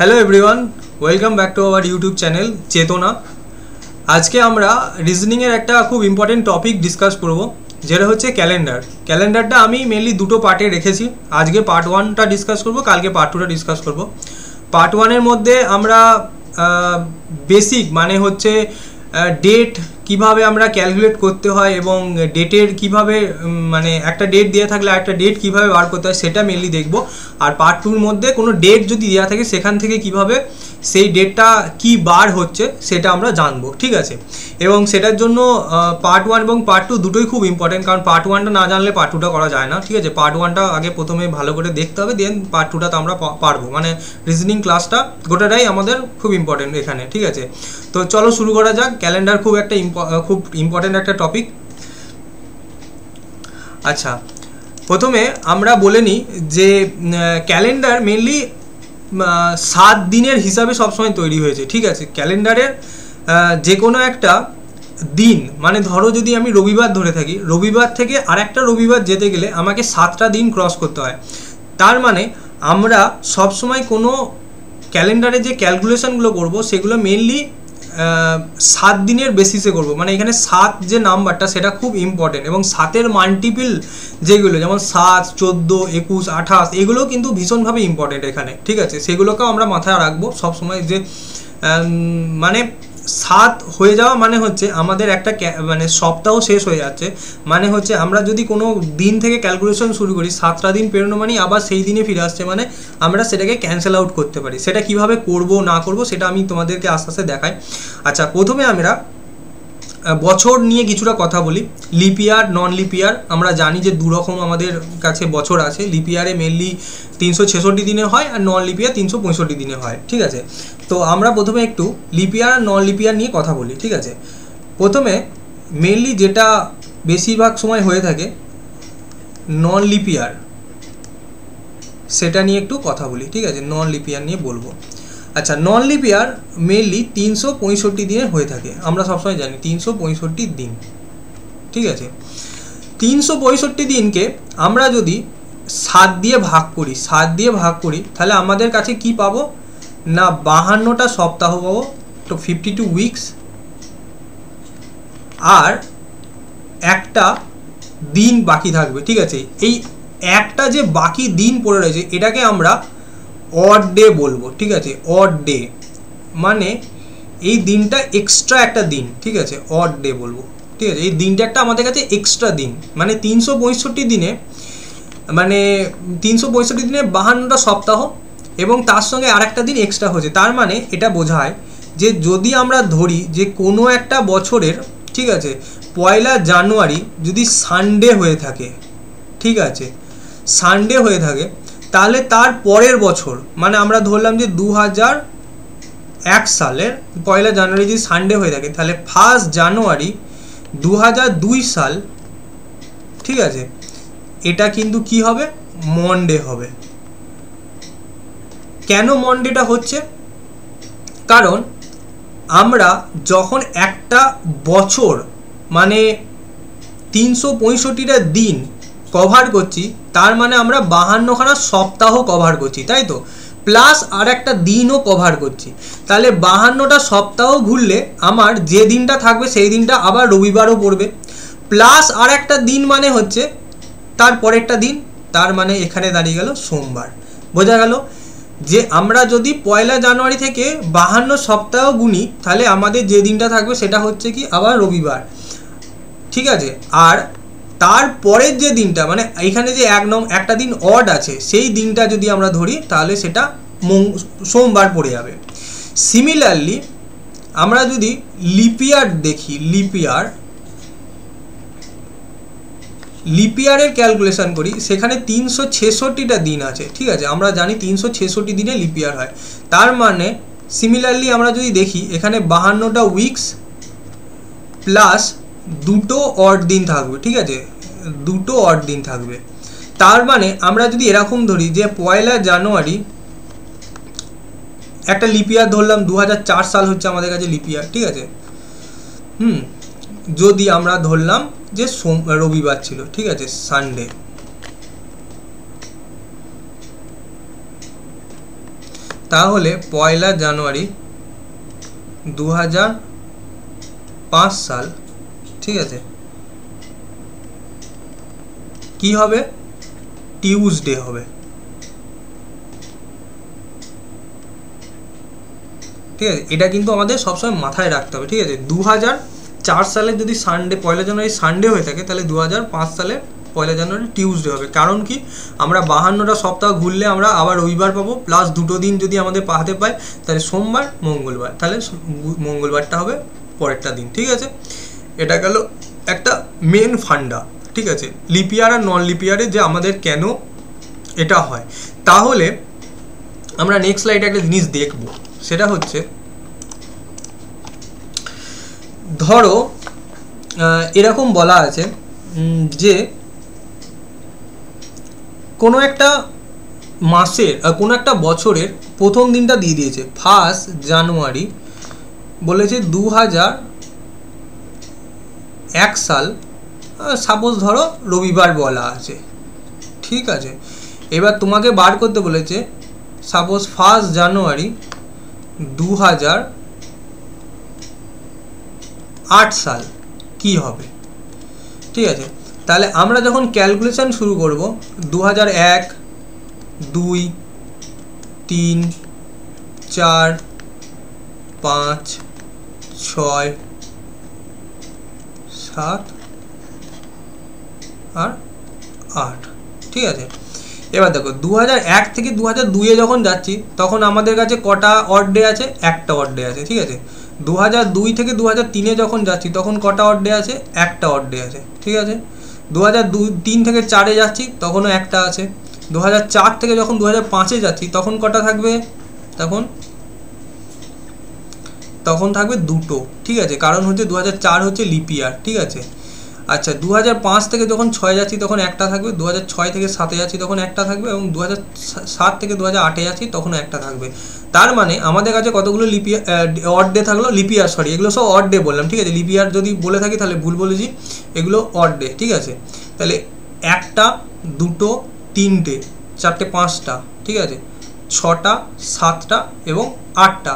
Hello everyone, welcome back to our YouTube channel চেতনা। আজকে আমরা রিজনিংয়ের একটা খুব ইম্পর্টেন্ট টপিক ডিসকাস করব, যেটা হচ্ছে ক্যালেন্ডার। ক্যালেন্ডারটা আমি মেনলি দুটো পার্টে রেখেছি। আজকে পার্ট 1টা ডিসকাস করব, কালকে পার্ট 2টা ডিসকাস করব। পার্ট 1-এর মধ্যে আমরা বেসিক মানে হচ্ছে ডেট কিভাবে আমরা ক্যালকুলেট করতে হয় এবং ডেটের কিভাবে মানে একটা ডেট দেওয়া থাকলে একটা ডেট কিভাবে বার করতে হয় সেটা মেনলি দেখব। আর পার্ট 2-র মধ্যে কোনো ডেট যদি দেওয়া থাকে সেখান থেকে কিভাবে সেই ডেটটা কি বার হচ্ছে সেটা আমরা জানবো, ঠিক আছে। এবং সেটার জন্য পার্ট 1 এবং পার্ট 2 দুটোই খুব ইম্পর্টেন্ট, কারণ পার্ট 1টা না জানলে পার্ট 2টা করা যায় না, ঠিক আছে। পার্ট 1টা আগে প্রথমে ভালো করে দেখতে হবে, দেন পার্ট 2টা তো আমরা পারবো। মানে রিজনিং ক্লাসটা গোটাটাই আমাদের খুব ইম্পর্টেন্ট এখানে, ঠিক আছে। তো চলো শুরু করা যাক। ক্যালেন্ডার খুব ইম্পর্টেন্ট একটা টপিক। আচ্ছা, প্রথমে আমরা বলে নিই যে ক্যালেন্ডার মেনলি 7 দিনের হিসাবে সবসময় তৈরি হয়েছে, ঠিক আছে। ক্যালেন্ডারের যে কোনো একটা দিন, মানে ধরো যদি আমি রবিবার ধরে থাকি, রবিবার থেকে আরেকটা রবিবার যেতে গেলে আমাকে 7টা দিন ক্রস করতে হয়। তার মানে আমরা সবসময় কোনো ক্যালেন্ডারে যে ক্যালকুলেশনগুলো করব সেগুলো মেনলি 7 দিনের বেসিসে করব। মানে এখানে 7 যে নাম্বারটা সেটা খুব ইম্পর্টেন্ট, এবং 7-এর মাল্টিপল যেগুলো যেমন 7, 14, 21, 28 এগুলোও কিন্তু ভীষণভাবে ইম্পর্টেন্ট এখানে, ঠিক আছে। সেগুলোকেও আমরা মাথায় রাখবো সবসময়, যে মানে 7 হয়ে যাওয়া মানে হচ্ছে আমাদের একটা মানে সপ্তাহ শেষ হয়ে যাচ্ছে। মানে হচ্ছে আমরা যদি কোনো দিন থেকে ক্যালকুলেশন শুরু করি, 7টা দিন পেরোনো মানে আবার সেই দিনে ফিরে আসছে, মানে আমরা সেটাকে ক্যান্সেল আউট করতে পারি। সেটা কিভাবে করব না করব সেটা আমি তোমাদেরকে আস্তে আস্তে দেখাই। আচ্ছা, প্রথমে আমরা বছর নিয়ে কিছুটা কথা বলি। লিপ ইয়ার, নন লিপ ইয়ার। আমরা জানি যে দু রকম আমাদের কাছে বছর আছে। লিপ ইয়ারে মেনলি 366 দিনে হয়, আর নন লিপ ইয়ার 365 দিনে হয়, ঠিক আছে। তো আমরা প্রথমে একটু লিপ ইয়ার আর নন লিপ ইয়ার নিয়ে কথা বলি, ঠিক আছে। প্রথমে মেনলি যেটা বেশিরভাগ সময় হয়ে থাকে নন লিপ ইয়ার, সেটা নিয়ে একটু কথা বলি, ঠিক আছে। নন লিপ ইয়ার নিয়ে বলবো। আচ্ছা, নন লিপ ইয়ার মেনলি 365 দিনে হয়ে থাকে। আমরা সবসময় জানি 365 দিন, ঠিক আছে। 365 দিনকে আমরা যদি 7 দিয়ে ভাগ করি, তাহলে আমাদের কাছে কি পাবো না 52টা সপ্তাহ পাবো, তো 52 উইকস। আর একটা দিন বাকি থাকবে, ঠিক আছে। এই একটা যে বাকি দিন পড়ে রয়েছে এটাকে আমরা অড ডে বলবো, ঠিক আছে। অড ডে মানে এই দিনটা এক্সট্রা একটা দিন, ঠিক আছে। অড ডে বলবো, ঠিক আছে। এই দিনটা একটা আমাদের কাছে এক্সট্রা দিন। মানে 365 দিনে, মানে 365 দিনে 52টা সপ্তাহ এবং তার সঙ্গে আর একটা দিন এক্সট্রা হয়েছে। তার মানে এটা বোঝায় যে যদি আমরা ধরি যে কোনো একটা বছরের, ঠিক আছে, 1 জানুয়ারি যদি সানডে হয়ে থাকে, ঠিক আছে, সানডে হয়ে থাকে, তাহলে তার পরের বছর মানে আমরা ধরলাম যে 2001 সালের 1 জানুয়ারি যদি সানডে হয়ে থাকে, তাহলে 1 জানুয়ারি 2002 সাল, ঠিক আছে, এটা কিন্তু কি হবে মনডে হবে। কেন মনডেটা হচ্ছে? কারণ আমরা যখন একটা বছর মানে 365টা দিন কভার করছি, তার মানে আমরা 52খানা সপ্তাহ কভার করছি, তাই তো, প্লাস আর একটা দিনও কভার করছি। তাহলে 52টা সপ্তাহ ঘুরলে আমার যে দিনটা থাকবে সেই দিনটা আবার রবিবারও পড়বে, প্লাস আর একটা দিন মানে হচ্ছে তার পরেরটা দিন, তার মানে এখানে দাঁড়িয়ে গেল সোমবার। বোঝা গেল যে আমরা যদি 1 জানুয়ারি থেকে 52 সপ্তাহ গুনি, তাহলে আমাদের যে দিনটা থাকবে সেটা হচ্ছে কি আবার রবিবার, ঠিক আছে। আর তারপরের যে দিনটা মানে এইখানে যে একটা দিন অড আছে, সেই দিনটা যদি আমরা ধরি তাহলে সেটা সোমবার পড়ে যাবে। সিমিলারলি আমরা যদি লিপ ইয়ার দেখি, লিপ ইয়ারের ক্যালকুলেশন করি, সেখানে 366টা দিন আছে, ঠিক আছে। আমরা জানি 366 দিনে লিপ ইয়ার হয়। তার মানে সিমিলারলি আমরা যদি দেখি এখানে 52টা উইকস প্লাস 2টো অড দিন থাকবে, ঠিক আছে, 2টো অড দিন থাকবে। তার মানে আমরা যদি এরকম ধরি যে 1 জানুয়ারি একটা লিপ ইয়ার ধরলাম, 2004 সাল হচ্ছে আমাদের কাছে লিপ ইয়ার, ঠিক আছে। যদি আমরা ধরলাম যে রবিবার ছিল, ঠিক আছে, সানডে, তাহলে 1 জানুয়ারি 2005 সাল, ঠিক আছে, কি হবে? টিউসডে হবে, ঠিক আছে। এটা কিন্তু আমাদের সবসময় মাথায় রাখতে হবে, ঠিক আছে। 2004 সালে যদি সানডে 1 জানুয়ারি সানডে হয়ে থাকে, তাহলে 2005 সালে 1 জানুয়ারি টিউসডে হবে। কারণ কি, আমরা 52টা সপ্তাহ ঘুরলে আমরা আবার রবিবার পাবো, প্লাস দুটো দিন যদি আমাদের হাতে পাই, তাহলে সোমবার মঙ্গলবার, তাহলে মঙ্গলবারটা হবে পরেরটা দিন, ঠিক আছে। এটা গেল একটা মেন ফান্ডা, ঠিক আছে, লিপ ইয়ার আর নন লিপ ইয়ারে যে আমাদের কেন এটা হয়। তাহলে আমরা নেক্সট স্লাইডে একটা জিনিস দেখব, সেটা হচ্ছে ধরো এরকম বলা আছে যে কোনো একটা মাসের কোনো একটা বছরের প্রথম দিনটা দিয়ে দিয়েছে 1 জানুয়ারি, বলেছে 2001 সাল, সাপোজ ধরো রবিবার বলা আছে, ঠিক আছে। এবার তোমাকে বার করতে বলেছে সাপোজ 1 জানুয়ারি 2008 সাল কি হবে, ঠিক আছে। তাহলে আমরা যখন ক্যালকুলেশন শুরু করব 2001, 2, 3, 4, 5, 6, 7 আর 8, ঠিক আছে। এবার দেখো 2001 থেকে 2002-এ যখন যাচ্ছি তখন আমাদের কাছে কটা অড ডে আছে? একটা অড ডে আছে, ঠিক আছে। 2002 থেকে 2003-এ যখন যাচ্ছি তখন কটা অড ডে আছে? একটা অড ডে আছে, ঠিক আছে। 2003 থেকে 4-এ যাচ্ছি তখনও একটা আছে। 2004 থেকে যখন 2005-এ যাচ্ছি তখন কটা থাকবে? তখন থাকবে দুটো, ঠিক আছে, কারণ হচ্ছে 2004 হচ্ছে লিপ ইয়ার, ঠিক আছে। আচ্ছা 2005 থেকে যখন 6 যাচ্ছি তখন একটা থাকবে, 2006 থেকে 7-এ যাচ্ছি তখন একটা থাকবে, এবং 2007 থেকে 2008-এ যাচ্ছি তখন একটা থাকবে। তার মানে আমাদের কাছে কতগুলো লিপ ইয়ার অড ডে থাকলো, লিপ ইয়ার, সরি, এগুলো সব অড ডে বললাম, ঠিক আছে। লিপ ইয়ার যদি বলে থাকি তাহলে ভুল বলেছি, এগুলো অড ডে, ঠিক আছে। তাহলে একটা, দুটো, তিনটে, চারটে, পাঁচটা, ঠিক আছে, 6টা, 7টা এবং 8টা।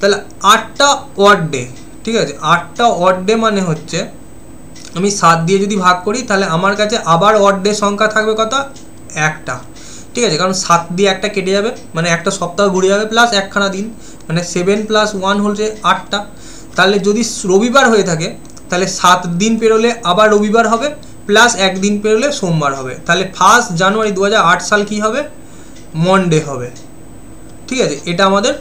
তাহলে 8টা অড ডে, ঠিক আছে। 8টা অড ডে মানে হচ্ছে আমি 7 দিয়ে যদি ভাগ করি তাহলে আমার কাছে আবার অড ডে সংখ্যা থাকবে কত? একটা, ঠিক আছে, কারণ 7 দিয়ে একটা কেটে যাবে, মানে একটা সপ্তাহ ঘুরে যাবে, প্লাস একখানা দিন, মানে 7 + 1 হচ্ছে 8টা। তাহলে যদি রবিবার হয়ে থাকে তাহলে 7 দিন পেরোলে আবার রবিবার হবে, প্লাস একদিন পেরোলে সোমবার হবে। তাহলে 1 জানুয়ারি 2008 সাল কি হবে? মনডে হবে, ঠিক আছে। এটা আমাদের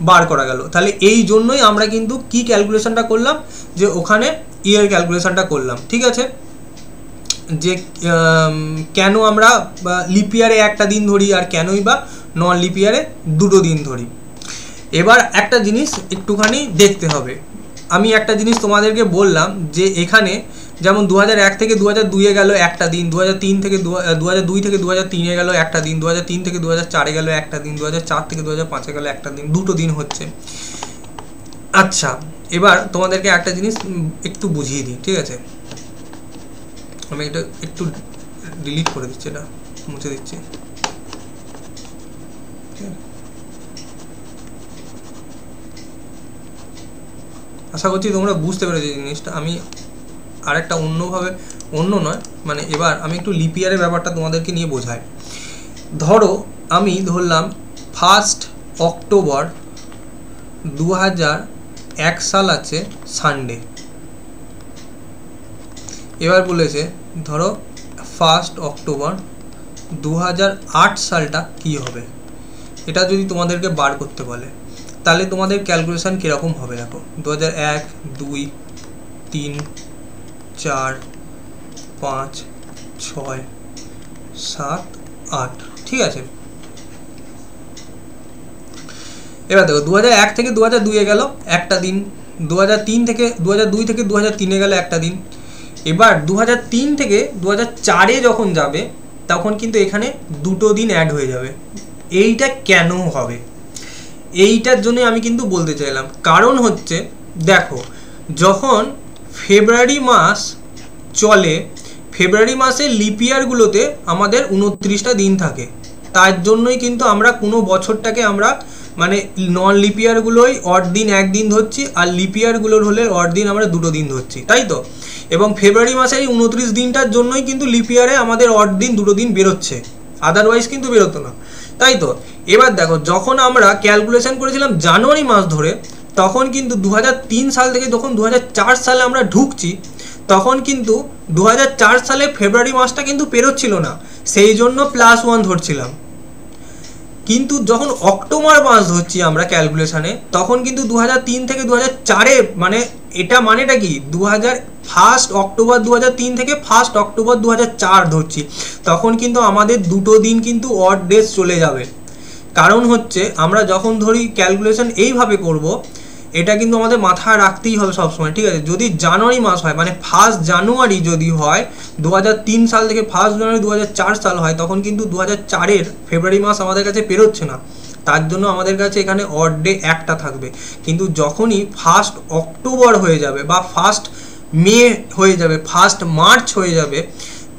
বার করা গেল। তাহলে এই জন্যই আমরা কিন্তু কি ক্যালকুলেশনটা করলাম, যে ওখানে ইয়ার ক্যালকুলেশনটা করলাম, ঠিক আছে, যে কেন আমরা লিপ ইয়ারে একটা দিন ধরি আর কেনই বা নন লিপ ইয়ারে দুটো দিন ধরি। এবার একটা জিনিস একটুখানি দেখতে হবে। আমি একটা জিনিস তোমাদেরকে বললাম যে এখানে যেমন 2001 থেকে 2002-এ গেল একটা দিন, 2003 থেকে 2002 থেকে 2003-এ গেল একটা দিন, 2003 থেকে 2004-এ গেল একটা দিন, 2004 থেকে 2005-এ গেল একটা দিন, দুটো দিন হচ্ছে। আচ্ছা এবার তোমাদেরকে একটা জিনিস একটু বুঝিয়ে দিই, ঠিক আছে। আমি এটা একটু ডিলিট করে দিচ্ছি, এটা মুছে দিচ্ছি। আশা করছি তোমরা বুঝতে পেরেছো জিনিসটা। আমি আরেকটা অন্যভাবে, অন্য নয়, মানে এবার আমি একটু লিপ ইয়ারের ব্যাপারটা তোমাদেরকে নিয়ে বোঝাই। ধরো আমি ধরলাম 1 অক্টোবর 2001 সাল আছে সানডে। এবার বলেছে ধরো 1 অক্টোবর 2008 সালটা কি হবে, এটা যদি তোমাদেরকে বার করতে বলে তাহলে তোমাদের ক্যালকুলেশন কীরকম হবে? দেখো 2001, 2, 3, 4, 5, 6, 7, 8, ঠিক আছে। এবার দেখো 2001 থেকে 2002-এ গেল একটা দিন, 2002 থেকে 2003-এ গেল একটা দিন। এবার 2003 থেকে 2004-এ যখন যাবে তখন কিন্তু এখানে দুটো দিন অ্যাড হয়ে যাবে। এইটা কেন হবে? এইটার জন্য আমি কিন্তু বলতে চাইলাম, কারণ হচ্ছে দেখো যখন ফেব্রুয়ারি মাস চলে, ফেব্রুয়ারি মাসে লিপ ইয়ারগুলোতে আমাদের 29টা দিন থাকে, তার জন্যই কিন্তু আমরা কোনো বছরটাকে আমরা মানে নন লিপিয়ারগুলোই অড দিন একদিন ধরছি, আর লিপিয়ারগুলোর হলে অড দিন আমরা দুটো দিন ধরছি, তাই তো। এবং ফেব্রুয়ারি মাসের এই 29 দিনটার জন্যই কিন্তু লিপিয়ারে আমাদের অড দিন দুটো দিন বেরোচ্ছে, আদারওয়াইজ কিন্তু বেরোতো না, তাই তো। এবার দেখো, যখন আমরা ক্যালকুলেশন করেছিলাম জানুয়ারি মাস ধরে, তখন কিন্তু 2003 সাল থেকে যখন 2004 সালে আমরা ঢুকছি, তখন কিন্তু 2004 সালে ফেব্রুয়ারি মাসটা কিন্তু পেরোচ্ছিল না, সেই জন্য +1 ধরছিলাম। কিন্তু যখন অক্টোবর মাস ধরছি আমরা ক্যালকুলেশনে, তখন কিন্তু 2003 থেকে 2004-এ মানে এটা মানেটা কি 1 অক্টোবর 2003 থেকে 1 অক্টোবর 2004 ধরছি, তখন কিন্তু আমাদের দুটো দিন কিন্তু অড ডেজ চলে যাবে। কারণ হচ্ছে আমরা যখন ধরি ক্যালকুলেশন এইভাবে করব, এটা কিন্তু আমাদের মাথায় রাখতেই হবে সবসময়, ঠিক আছে। যদি জানুয়ারি মাস হয় মানে 1 জানুয়ারি যদি হয় 2003 সাল থেকে 1 জানুয়ারি 2004 সাল হয়, তখন কিন্তু 2004-এর ফেব্রুয়ারি মাস আমাদের কাছে পেরোচ্ছে না, তার জন্য আমাদের কাছে এখানে অড ডে একটা থাকবে। কিন্তু যখনই 1 অক্টোবর হয়ে যাবে বা 1 মে হয়ে যাবে, 1 মার্চ হয়ে যাবে,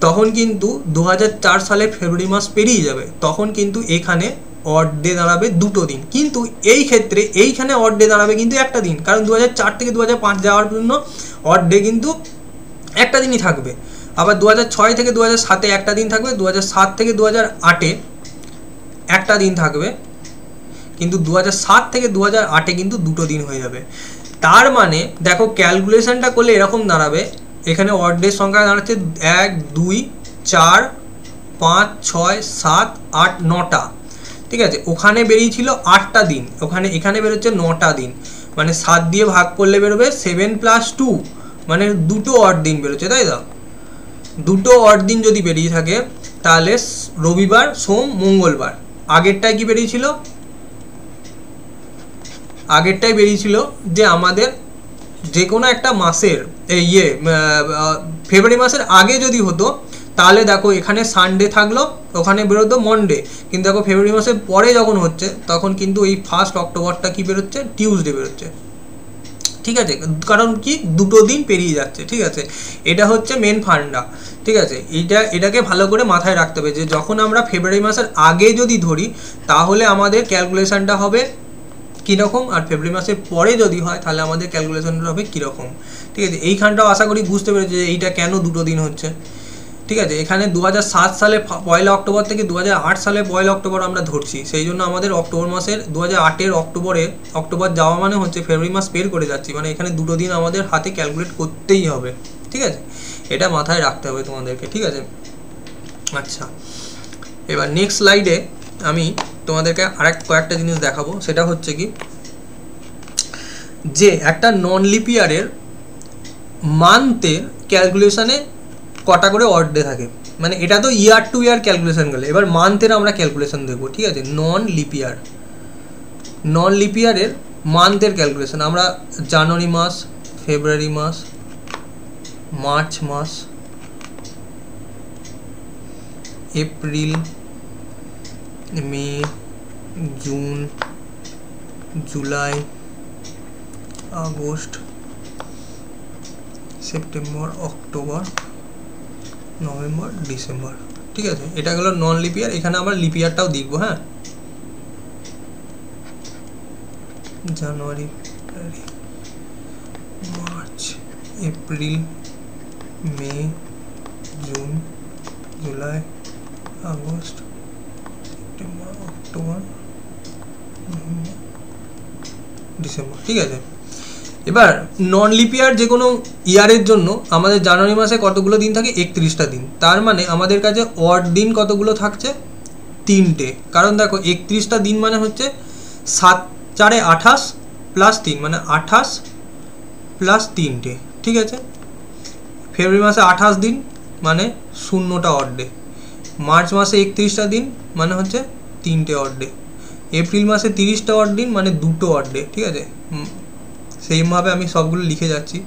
তখন কিন্তু 2004 সালে ফেব্রুয়ারি মাস পেরিয়ে যাবে, তখন কিন্তু এখানে অড ডে দাঁড়াবে দুটো দিন। কিন্তু এই ক্ষেত্রে এইখানে অড ডে দাঁড়াবে কিন্তু একটা দিন, কারণ 2004 থেকে 2005 যাওয়ার জন্য অড ডে কিন্তু একটা দিনই থাকবে। আবার 2006 থেকে 2007-এ একটা দিন থাকবে, 2007 থেকে 2008-এ একটা দিন থাকবে, কিন্তু 2007 থেকে 2008-এ কিন্তু দুটো দিন হয়ে যাবে। তার মানে দেখো ক্যালকুলেশনটা করলে এরকম দাঁড়াবে, এখানে অড ডের সংখ্যা দাঁড়াচ্ছে 1 2 4 5 6 7 8 9টা, ঠিক আছে। ওখানে বেরিয়েছিল 8টা দিন, এখানে বেরোচ্ছে 9টা দিন, মানে 7 দিয়ে ভাগ করলে বেরোবে 7 + 2, মানে দুটো অড দিন বেরোচ্ছে, তাই তো। দুটো অড দিন যদি বেরিয়ে থাকে, তাহলে রবিবার সোম মঙ্গলবার। আগেরটাই কি বেরিয়েছিল, আগেরটাই বেরিয়েছিল যে আমাদের যে কোনো একটা মাসের ফেব্রুয়ারি মাসের আগে যদি হতো, তাহলে দেখো এখানে সানডে থাকলো, ওখানে বেরোতো মনডে। কিন্তু দেখো ফেব্রুয়ারি মাসের পরে যখন হচ্ছে, তখন কিন্তু এই 1 অক্টোবরটা কি বেরোচ্ছে, টিউসডে বেরোচ্ছে, ঠিক আছে। কারণ কি দুটো দিন পেরিয়ে যাচ্ছে, ঠিক আছে। এটা হচ্ছে মেন ফান্ডা, ঠিক আছে। এটাকে ভালো করে মাথায় রাখতে হবে যে যখন আমরা ফেব্রুয়ারি মাসের আগে যদি ধরি, তাহলে আমাদের ক্যালকুলেশনটা হবে কীরকম, আর ফেব্রুয়ারি মাসের পরে যদি হয় তাহলে আমাদের ক্যালকুলেশনটা হবে কীরকম, ঠিক আছে। এইখানটাও আশা করি বুঝতে পেরেছি যে এইটা কেন দুটো দিন হচ্ছে, ঠিক আছে। এখানে 2007 সালে 1 অক্টোবর থেকে 2008 সালে 1 অক্টোবর আমরা ধরছি, সেই জন্য আমাদের অক্টোবর মাসের 2008-এর অক্টোবর যাওয়া মানে হচ্ছে ফেব্রুয়ারি মাস পের করে যাচ্ছি, মানে এখানে দুটো দিন আমাদের হাতে ক্যালকুলেট করতেই হবে, ঠিক আছে। এটা মাথায় রাখতে হবে তোমাদেরকে, ঠিক আছে। আচ্ছা, এবার নেক্সট স্লাইডে আমি তোমাদেরকে কয়েকটা জিনিস দেখাবো। সেটা হচ্ছে কি যে একটা নন লিপিয়ারের মান্থের ক্যালকুলেশনে কটা করে অড ডে থাকে, মানে এটা তো ইয়ার টু ইয়ার ক্যালকুলেশন গেলে, এবার মান্থের আমরা ক্যালকুলেশন দেখবো, ঠিক আছে। নন লিপিয়ারের মান্থের ক্যালকুলেশন আমরা জানুয়ারি মাস, ফেব্রুয়ারি মাস, মার্চ মাস, April, May, June, July, August, September, October, November, December, ঠিক আছে। এটা গেল নন লিপিয়ার। এখানে আমরা লিপিয়ারটাও দেখব, হ্যাঁ। January, February, March, April, May, June, July, August, September, October, November, December, ঠিক আছে। এবার নন লিপিয়ার যে কোনো ইয়ারের জন্য আমাদের জানুয়ারি মাসে কতগুলো দিন থাকে, 31টা দিন। তার মানে আমাদের কাছে অড দিন কতগুলো থাকছে, 3টে। কারণ দেখো 31টা দিন মানে হচ্ছে 7 4 28 + 3, মানে 28 + 3টে, ঠিক আছে। ফেব্রুয়ারি মাসে 28 দিন মানে 0টা অড ডে। মার্চ মাসে 31টা দিন মানে হচ্ছে 3টে অড ডে। এপ্রিল মাসে 30টা অড দিন মানে 2টো অড ডে, ঠিক আছে। সেইভাবে আমি সবগুলো লিখে যাচ্ছি।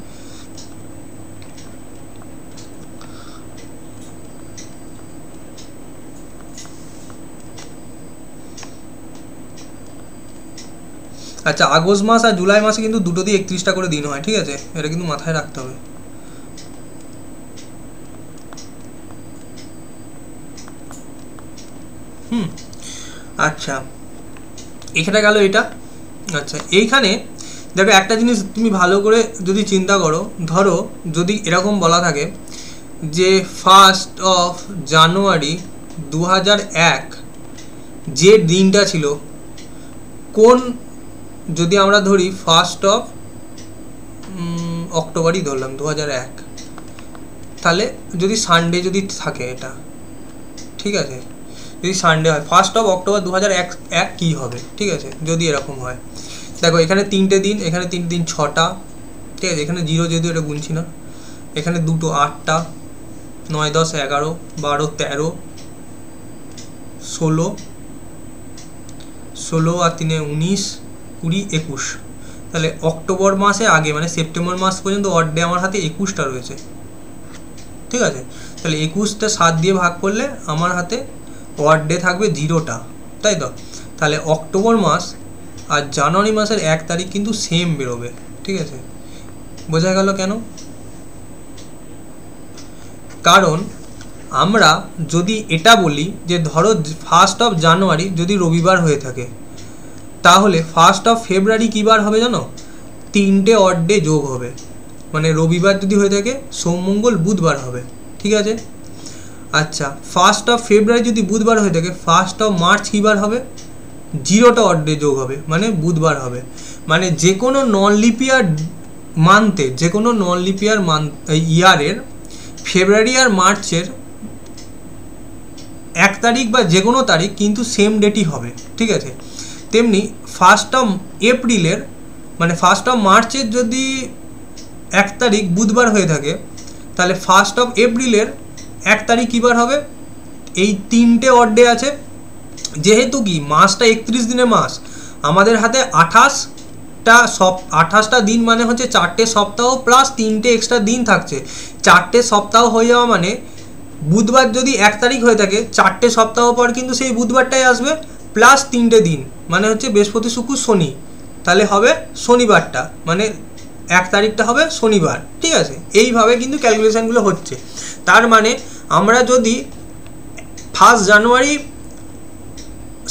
আচ্ছা, আগস্ট মাস আর জুলাই মাসে কিন্তু দুটো দিয়ে 31টা করে দিন হয়, ঠিক আছে। এটা কিন্তু মাথায় রাখতে হবে। আচ্ছা এখানে গেল এটা। আচ্ছা এইখানে দেখো একটা জিনিস তুমি ভালো করে যদি চিন্তা করো, ধরো যদি এরকম বলা থাকে যে 1 জানুয়ারি 2001 যে দিনটা ছিল কোন, যদি আমরা ধরি 1 অক্টোবরই ধরলাম 2001, তাহলে যদি সানডে যদি থাকে এটা, ঠিক আছে, যদি সানডে হয় 1 অক্টোবর 2001 কী হবে, ঠিক আছে, যদি এরকম হয়। দেখো এখানে 3টে দিন, এখানে 3 দিন 6টা, ঠিক আছে, এখানে 0 যেহেতু এটা গুনছি না, এখানে 2টো 8টা, 9 10 11 12 13 16 আর 3 19 20 21, তাহলে অক্টোবর মাসে আগে মানে সেপ্টেম্বর মাস পর্যন্ত অড ডে আমার হাতে 21টা রয়েছে, ঠিক আছে। তাহলে 21টা 7 দিয়ে ভাগ করলে আমার হাতে অড ডে থাকবে 0টা, তাই তো। তাহলে অক্টোবর মাস আর জানুয়ারি মাসের 1 তারিখ কিন্তু সেম বেরোবে, ঠিক আছে। বোঝা গেল কেন? কারণ আমরা যদি এটা বলি যে ধরো 1 জানুয়ারি যদি রবিবার হয়ে থাকে, তাহলে 1 ফেব্রুয়ারি কী বার হবে জানো? 3টে অড ডে যোগ হবে, মানে রবিবার যদি হয়ে থাকে সোম মঙ্গল বুধবার হবে, ঠিক আছে। আচ্ছা 1 ফেব্রুয়ারি যদি বুধবার হয়ে থাকে 1 মার্চ কী বার হবে? 0টা অড ডে যোগ হবে, মানে বুধবার হবে। মানে যে কোনো নন লিপিয়ার মান্থে, যে কোনো নন লিপিয়ার মান্থ ইয়ারের ফেব্রুয়ারি আর মার্চের 1 তারিখ বা যে কোনো তারিখ কিন্তু সেম ডেটই হবে, ঠিক আছে। তেমনি 1 এপ্রিলের মানে 1 মার্চের যদি 1 তারিখ বুধবার হয়ে থাকে, তাহলে 1 এপ্রিলের 1 তারিখ কী বার হবে? এই 3টে অড ডে আছে, যেহেতু কি মাসটা 31 দিনের মাস, আমাদের হাতে 28টা দিন, মানে হচ্ছে 4টে সপ্তাহ প্লাস 3টে এক্সট্রা দিন থাকছে। 4টে সপ্তাহ হয়ে যাওয়া মানে বুধবার যদি 1 তারিখ হয়ে থাকে 4টে সপ্তাহ পর কিন্তু সেই বুধবারটাই আসবে, প্লাস 3টে দিন, মানে হচ্ছে বৃহস্পতি শুক্র শনি, তাহলে হবে শনিবারটা, মানে 1 তারিখটা হবে শনিবার, ঠিক আছে। এইভাবে কিন্তু ক্যালকুলেশানগুলো হচ্ছে। তার মানে আমরা যদি 1 জানুয়ারি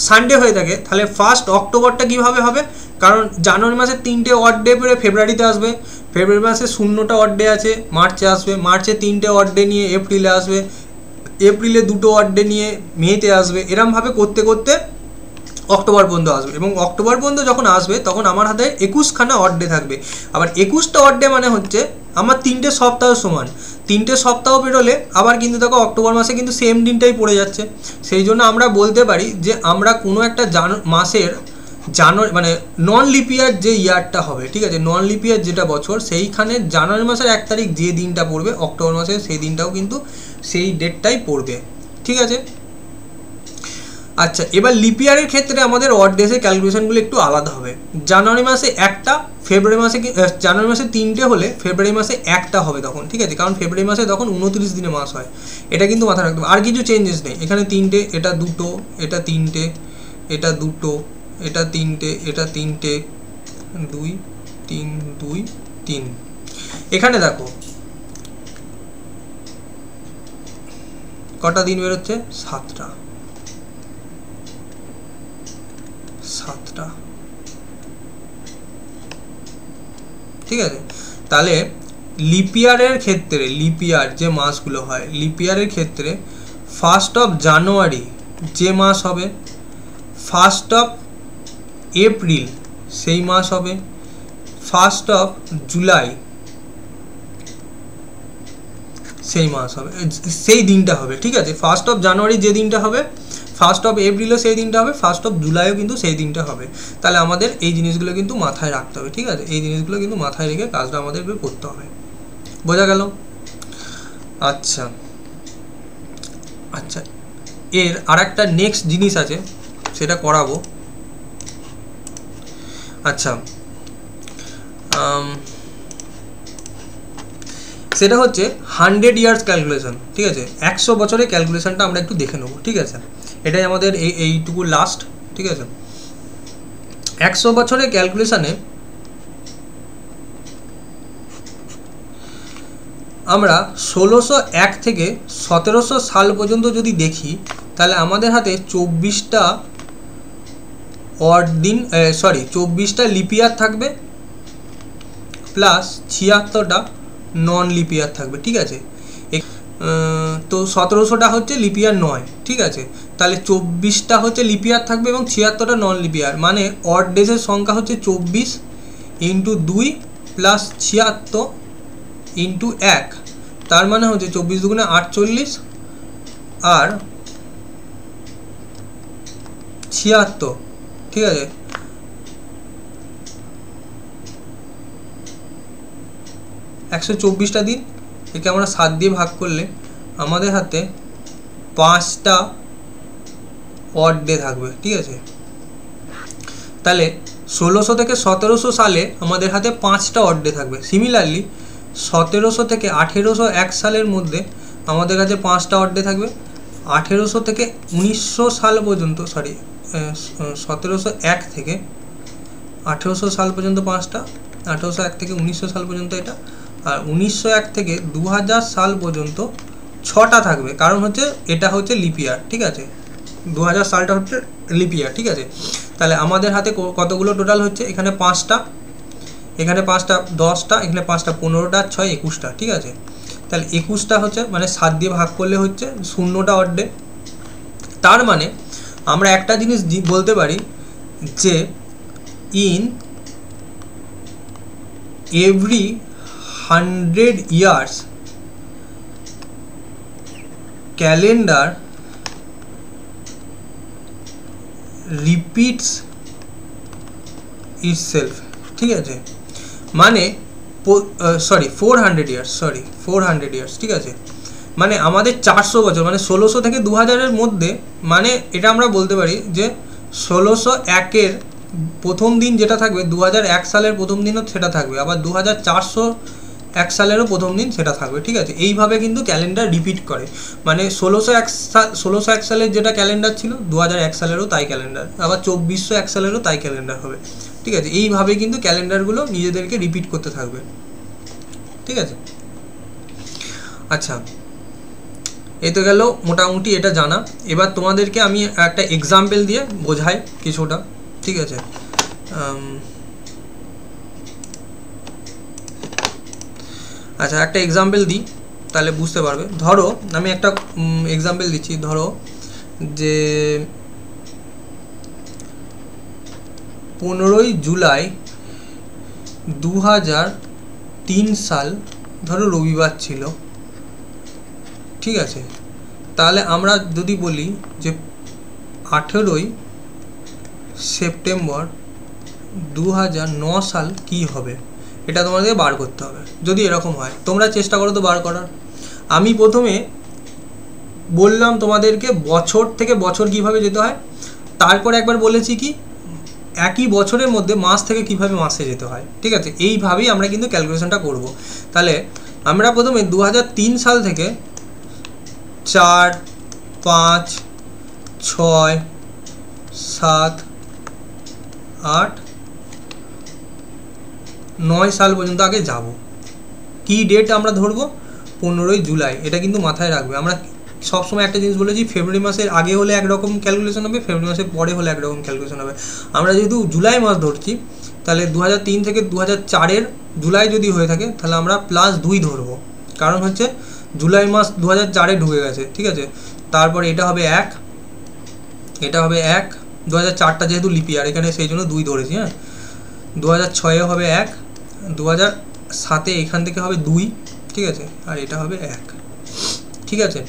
সানডে হয়ে থাকে, তাহলে 1 অক্টোবরটা কীভাবে হবে? কারণ জানুয়ারি মাসে 3টে অড ডে পরে ফেব্রুয়ারিতে আসবে, ফেব্রুয়ারি মাসে 0টা অড ডে আছে মার্চে আসবে, মার্চে 3টে অড ডে নিয়ে এপ্রিলে আসবে, এপ্রিলে 2টো অড ডে নিয়ে মেতে আসবে, এরমভাবে করতে করতে অক্টোবর পর্যন্ত আসবে। এবং অক্টোবর পর্যন্ত যখন আসবে তখন আমার হাতে 21খানা অড ডে থাকবে। আবার 21টা অড ডে মানে হচ্ছে আমার 3টে সপ্তাহ সমান, 3টে সপ্তাহ বেরোলে আবার কিন্তু দেখো অক্টোবর মাসে কিন্তু সেম দিনটাই পড়ে যাচ্ছে। সেই জন্য আমরা বলতে পারি যে আমরা কোনো একটা মাসের জানুয়ারি মানে নন লিপিয়ার যে ইয়ারটা হবে, ঠিক আছে, নন লিপিয়ার যেটা বছর, সেইখানে জানুয়ারি মাসের 1 তারিখ যে দিনটা পড়বে অক্টোবর মাসে সেই দিনটাও কিন্তু সেই ডেটটাই পড়বে, ঠিক আছে। আচ্ছা এবার লিপিয়ারের ক্ষেত্রে আমাদের অড ডেসের ক্যালকুলেশনগুলো একটু আলাদা হবে। জানুয়ারি মাসে 1টা, ফেব্রুয়ারি মাসে জানুয়ারি মাসে 3টে হলে ফেব্রুয়ারি মাসে 1টা হবে তখন, ঠিক আছে, কারণ ফেব্রুয়ারি মাসে তখন 29 দিনে মাস হয়। এটা কিন্তু মাথায় রাখতে হবে, আর কিছু চেঞ্জেস নেই। এখানে 3টে, এটা 2টো, এটা 3টে, এটা 2টো, এটা 3টে, এটা 3টে, 2 3 2 3। এখানে দেখো কটা দিন বেরোচ্ছে? 7টা, ঠিক আছে। তাহলে লিপিয়ারের ক্ষেত্রে, লিপিয়ার যে মাসগুলো হয় লিপিয়ারের ক্ষেত্রে 1 জানুয়ারি যে মাস হবে, 1 এপ্রিল সেই মাস হবে, 1 জুলাই সেই মাস হবে, সেই দিনটা হবে, ঠিক আছে। 1 জানুয়ারি যে দিনটা হবে, 1 এপ্রিলও সেই দিনটা হবে, 1 জুলাইও কিন্তু সেই দিনটা হবে। তাহলে আমাদের এই জিনিসগুলো কিন্তু মাথায় রাখতে হবে, ঠিক আছে। এই জিনিসগুলো কিন্তু মাথায় রেখে কাজটা আমাদের করতে হবে। বোঝা গেল? আচ্ছা আচ্ছা এর আর একটা নেক্সট জিনিস আছে, সেটা করাবো। আচ্ছা সেটা হচ্ছে 100 ইয়ার্স ক্যালকুলেশন, ঠিক আছে। 100 বছরের ক্যালকুলেশনটা আমরা একটু দেখে নেবো, ঠিক আছে। এটাই আমাদের এইটুকু লাস্ট, ঠিক আছে। 100 বছরের ক্যালকুলেশনে আমরা 1601 থেকে 1700 সাল পর্যন্ত যদি দেখি, তাহলে আমাদের হাতে 24টা অড দিন, সরি 24টা লিপ ইয়ার থাকবে প্লাস 76টা নন লিপ ইয়ার থাকবে, ঠিক আছে। তো 1700টা হচ্ছে লিপ ইয়ার নয়, ঠিক আছে। তাহলে 24টা হচ্ছে লিপ ইয়ার থাকবে এবং 76টা নন লিপ ইয়ার, মানে অড ডেজের সংখ্যা হচ্ছে 24 ইন্টু 2 প্লাস 76 ইন্টু 1, তার মানে হচ্ছে 24 দুগুণে 48 আর 76, ঠিক আছে। একশো 24টা দিন, একে আমরা 7 দিয়ে ভাগ করলে আমাদের হাতে 5টা অড ডে থাকবে, ঠিক আছে। তাহলে 1600 থেকে 1700 সালে আমাদের হাতে 5টা অড ডে থাকবে। সিমিলারলি 1700 থেকে 1801 সালের মধ্যে আমাদের কাছে 5টা অড ডে থাকবে। 1800 থেকে 1900 সাল পর্যন্ত, সরি 1701 থেকে 1800 সাল পর্যন্ত 5টা, 1801 থেকে 1900 সাল পর্যন্ত এটা, আর 1901 থেকে 2000 সাল পর্যন্ত 6টা থাকবে, কারণ হচ্ছে এটা হচ্ছে লিপ ইয়ার, ঠিক আছে। 2000 সালটা হচ্ছে লিপ ইয়ার, ঠিক আছে। তাহলে আমাদের হাতে কতগুলো টোটাল হচ্ছে, এখানে 5টা, এখানে 5টা 10টা, এখানে 5টা 15টা, 6 21টা, ঠিক আছে। তাহলে 21টা হচ্ছে, মানে 7 দিয়ে ভাগ করলে হচ্ছে 0টা অড ডে। তার মানে আমরা একটা জিনিস বলতে পারি যে in every 100 years calendar repeats itself, ঠিক আছে। মানে 400 ইয়ার্স, ঠিক আছে। মানে আমাদের 400 বছর, মানে 1600 থেকে 2000-এর মধ্যে, মানে এটা আমরা বলতে পারি যে 1601-এর প্রথম দিন যেটা থাকবে 2001 সালের প্রথম দিনও সেটা থাকবে, আবার 2401 সালেরও প্রথম দিন সেটা থাকবে, ঠিক আছে। এইভাবে কিন্তু ক্যালেন্ডার রিপিট করে, মানে 1601 সালের যেটা ক্যালেন্ডার ছিল 2001 সালেরও তাই ক্যালেন্ডার, আবার 2401 সালেরও তাই ক্যালেন্ডার হবে, ঠিক আছে। এইভাবে কিন্তু ক্যালেন্ডারগুলো নিজেদেরকে রিপিট করতে থাকবে, ঠিক আছে। আচ্ছা, এই তো গেল মোটামুটি এটা জানা। এবার তোমাদেরকে আমি একটা এক্সাম্পল দিয়ে বোঝাই কিছুটা, ঠিক আছে। আচ্ছা, একটা এক্সাম্পল দিই তাহলে বুঝতে পারবে। ধরো আমি একটা এক্সাম্পল দিচ্ছি, ধরো যে 15ই জুলাই 2003 সাল ধরো রবিবার ছিল, ঠিক আছে। তাহলে আমরা যদি বলি যে 18ই সেপ্টেম্বর 2009 সাল কি হবে, এটা তোমাদেরকে বার করতে হবে। যদি এরকম হয়, তোমরা চেষ্টা করো তো বার করার। আমি প্রথমে বললাম তোমাদেরকে বছর থেকে বছর কিভাবে যেতে হয়, তারপর একবার বলেছি কি একই বছরের মধ্যে মাস থেকে কিভাবে মাসে যেতে হয়, ঠিক আছে। এইভাবেই আমরা কিন্তু ক্যালকুলেশনটা করব। তাহলে আমরা প্রথমে 2003 সাল থেকে 4, 5, 6, 7, 8, 9 সাল পর্যন্ত আগে যাব। কি ডেট আমরা ধরবো, 15ই জুলাই, এটা কিন্তু মাথায় রাখবে। আমরা সবসময় একটা জিনিস বলেছি, ফেব্রুয়ারি মাসের আগে হলে একরকম ক্যালকুলেশন হবে, ফেব্রুয়ারি মাসের পরে হলে একরকম ক্যালকুলেশন হবে। আমরা যেহেতু জুলাই মাস ধরছি, তাহলে 2003 থেকে 2004-এর জুলাই যদি হয়ে থাকে তাহলে আমরা +2 ধরবো, কারণ হচ্ছে জুলাই মাস 2004-এ ঢুকে গেছে, ঠিক আছে। তারপরে এটা হবে 1, এটা হবে 1, 2004টা যেহেতু লিপ ইয়ার এখানে সেই জন্য 2 ধরেছি, হ্যাঁ। 2006-এ হবে 1, 2007-এ এখান থেকে হবে 2, ঠিক আছে, আর এটা হবে 1, ঠিক আছে।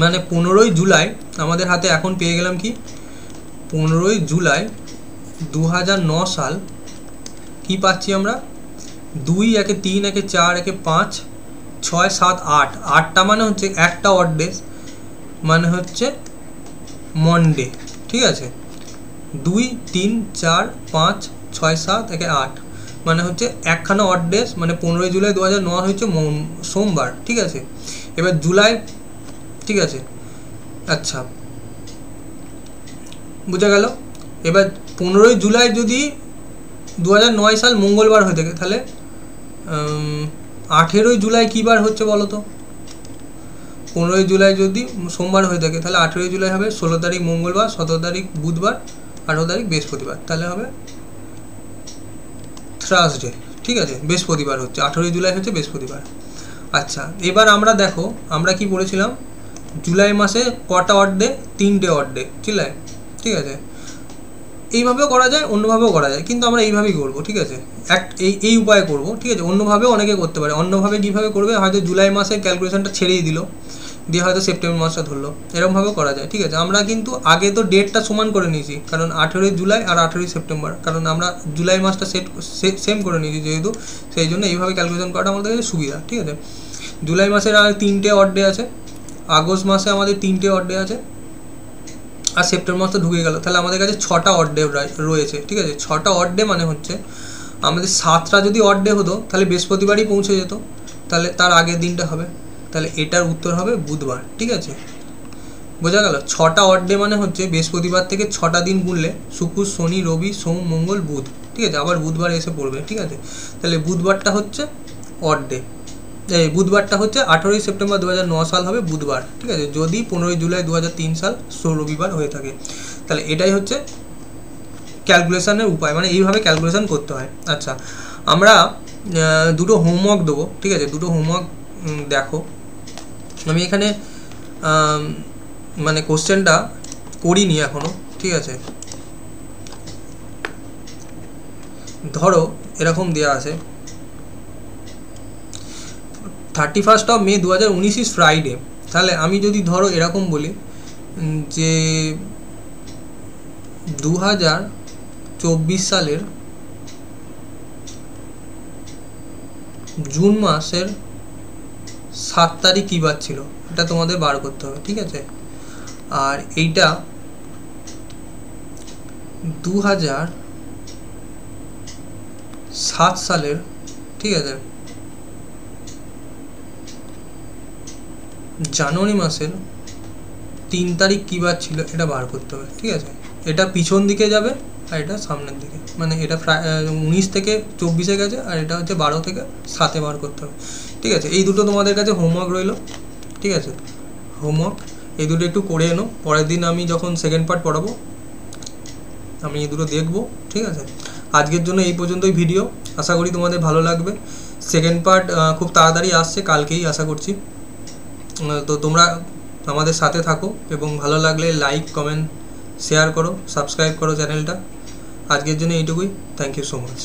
মানে 15ই জুলাই আমাদের হাতে এখন পেয়ে গেলাম কি, 15ই জুলাই 2009 সাল কি পাচ্ছি আমরা, 2, 1, 3, 1, 4, 1, 5, 6, 7, 8, 8টা মানে হচ্ছে একটা অড ডে, মানে হচ্ছে মনডে, ঠিক আছে। 2, 3, 4, 5, 6, 7, 1, 8 মানে হচ্ছে একখানা অড ডে, মানে 15ই জুলাই 2009 হচ্ছে সোমবার, ঠিক আছে। এবার জুলাই, ঠিক আছে। আচ্ছা, বোঝা গেল। এবার 15ই জুলাই যদি 2009 সাল মঙ্গলবার হয়ে থাকে, তাহলে 18ই জুলাই কী বার হচ্ছে বলো তো। 15ই জুলাই যদি সোমবার হয়ে থাকে তাহলে 18ই জুলাই হবে 16 তারিখ মঙ্গলবার, 17 তারিখ বুধবার, 18 তারিখ বৃহস্পতিবার, তাহলে হবে থার্সডে। ঠিক আছে, বৃহস্পতিবার হচ্ছে 18 জুলাই হচ্ছে বৃহস্পতিবার। আচ্ছা, এবার আমরা দেখো আমরা কি পড়েছিলাম, জুলাই মাসে কটা অড ডে, 3টে অড ডে। ঠিক আছে, এইভাবেও করা যায়, অন্যভাবেও করা যায়, কিন্তু আমরা এইভাবেই করবো। ঠিক আছে, এই উপায়ে করবো। ঠিক আছে, অন্যভাবেও অনেকে করতে পারে। অন্যভাবে কীভাবে করবে, হয়তো জুলাই মাসে ক্যালকুলেশনটা ছেড়েই দিল, দিয়ে হয়তো সেপ্টেম্বর মাসটা ধরলো, এরকমভাবেও করা যায়। ঠিক আছে, আমরা কিন্তু আগে তো ডেটটা সমান করে নিয়েছি, কারণ 18 জুলাই আর 18 সেপ্টেম্বর, কারণ আমরা জুলাই মাসটা সেম করে নিয়েছি যেহেতু, সেই জন্য এইভাবে ক্যালকুলেশন করাটা আমাদের কাছে সুবিধা। ঠিক আছে, জুলাই মাসের আর 3টে অড ডে আছে, আগস্ট মাসে আমাদের 3টে অড ডে আছে, আর সেপ্টেম্বর মাস তো ঢুকে গেল, তাহলে আমাদের কাছে 6টা অড ডে রয়েছে। ঠিক আছে, 6টা অড ডে মানে হচ্ছে আমাদের 7টা যদি অড ডে হতো তাহলে বৃহস্পতিবারই পৌঁছে যেত, তাহলে তার আগের দিনটা হবে, তাহলে এটার উত্তর হবে বুধবার। ঠিক আছে, বোঝা গেল? 6টা অড ডে মানে হচ্ছে বৃহস্পতিবার থেকে 6টা দিন গুনলে শুক্র, শনি, রবি, সোম, মঙ্গল, বুধ। ঠিক আছে, আবার বুধবার এসে পড়বে। ঠিক আছে, তাহলে বুধবারটা হচ্ছে অড ডে, এই বুধবারটা হচ্ছে 18 সেপ্টেম্বর 2009 সাল হবে বুধবার। ঠিক আছে, যদি 15 জুলাই 2003 সাল রবিবার হয়ে থাকে, তাহলে এটাই হচ্ছে ক্যালকুলেশনের উপায়, মানে এইভাবে ক্যালকুলেশন করতে হয়। আচ্ছা, আমরা দুটো হোমওয়ার্ক দেবো। ঠিক আছে, দুটো হোমওয়ার্ক দেখো, আমি এখানে মানে কোশ্চেনটা করিনি এখনও। ঠিক আছে, ধরো এরকম দেওয়া আছে 31 মে 2019 ইজ ফ্রাইডে। তাহলে আমি যদি ধরো এরকম বলি যে 2024 সালের জুন মাসের 7 তারিখ কী বার ছিল, এটা তোমাদের বার করতে হবে। ঠিক আছে, আর এইটা 2007 সালের, ঠিক আছে, জানুয়ারি মাসের 3 তারিখ কী বার ছিল এটা বার করতে হবে। ঠিক আছে, এটা পিছন দিকে যাবে আর এটা সামনের দিকে, মানে এটা 19 থেকে 24-এ গেছে, আর এটা হচ্ছে 12 থেকে 7-এ বার করতে হবে। ঠিক আছে, এই দুটো তোমাদের কাছে হোমওয়ার্ক রইলো। ঠিক আছে, হোমওয়ার্ক এই দুটো একটু করে এনো, পরের দিন আমি যখন সেকেন্ড পার্ট পড়াবো আমি এই দুটো দেখবো। ঠিক আছে, আজকের জন্য এই পর্যন্তই ভিডিও, আশা করি তোমাদের ভালো লাগবে। সেকেন্ড পার্ট খুব তাড়াতাড়ি আসছে, কালকেই আশা করছি। তো তোমরা আমাদের সাথে থাকো, এবং ভালো লাগলে লাইক, কমেন্ট, শেয়ার করো, সাবস্ক্রাইব করো চ্যানেলটা। আজকের জন্য এইটুকুই, থ্যাংক ইউ সো মাচ।